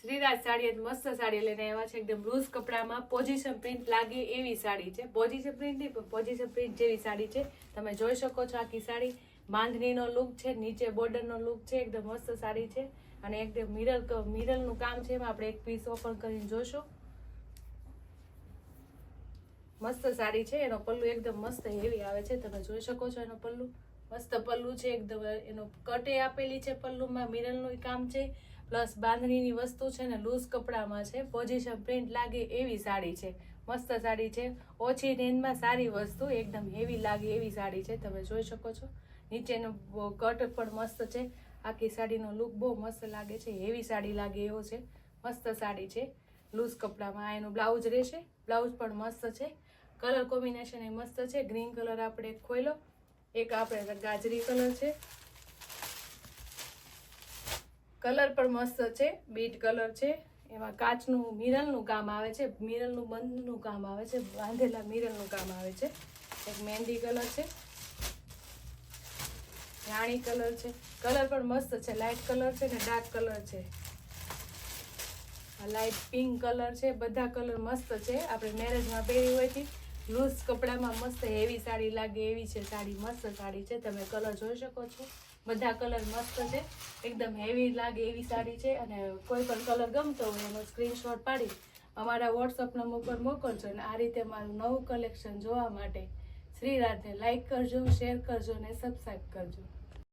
શ્રીરાજ સાડી મસ્ત સાડી લઈને આવ્યા છે. એકદમ લૂઝ કપડામાં પોઝિશન પ્રિન્ટ લાગે એવી સાડી છે. પોઝિશન પ્રિન્ટ નહીં પણ પોઝિશન પ્રિન્ટ જેવી સાડી છે. તમે જોઈ શકો છો આખી સાડી બાંધણીનો લુક છે, નીચે બોર્ડરનો લુક છે. એકદમ મસ્ત સાડી છે અને એકદમ મિરરનું કામ છે. એમાં આપણે એક પીસ ઓપન કરીને જોશું. મસ્ત સાડી છે. એનો પલ્લુ એકદમ મસ્ત હેવી આવે છે. તમે જોઈ શકો છો એનો પલ્લુ મસ્ત પલ્લુ છે. એકદમ એનો કટે આપેલી છે. પલ્લુમાં મિરરનું કામ છે પ્લસ બાંધણીની વસ્તુ છે ને લૂઝ કપડામાં છે. પોઝિશન પ્રિન્ટ લાગે એવી સાડી છે. મસ્ત સાડી છે. ઓછી રેન્જમાં સારી વસ્તુ એકદમ હેવી લાગે એવી સાડી છે. તમે જોઈ શકો છો નીચેનો કટ પણ મસ્ત છે. આખી સાડીનો લુક બહુ મસ્ત લાગે છે. હેવી સાડી લાગે એવો છે. મસ્ત સાડી છે લૂઝ કપડામાં. એનું બ્લાઉઝ રહેશે. બ્લાઉઝ પણ મસ્ત છે. કલર કોમ્બિનેશન એ મસ્ત છે. ગ્રીન કલર આપણે ખોલ્યો, એક આપણે ગાજરી કલર છે. કલર પણ મસ્ત છે. બીટ કલર છે. એમાં કાચનું મિરરનું કામ આવે છે. મિરરનું બંધનું કામ આવે છે. બાંધેલા મિરરનું કામ આવે છે. એક મહેંદી કલર છે. રાણી કલર છે. કલર પણ મસ્ત છે. લાઇટ કલર છે ને ડાર્ક કલર છે. લાઇટ પિંક કલર છે. બધા કલર મસ્ત છે. આપણે મેરેજમાં પહેરી હોય હતી લૂઝ કપડામાં મસ્ત હેવી સાડી લાગે એવી છે સાડી. મસ્ત સાડી છે. તમે કલર જોઈ શકો છો. બધા કલર મસ્ત છે. એકદમ હેવી લાગે એવી સાડી છે. અને કોઈ પણ કલર ગમતો હોય એનો સ્ક્રીનશોટ પાડી અમારા વોટ્સઅપ નંબર પર મોકલજો. અને આ રીતે મારું નવું કલેક્શન જોવા માટે શ્રીરાજને લાઈક કરજો, શેર કરજો અને સબસ્ક્રાઈબ કરજો.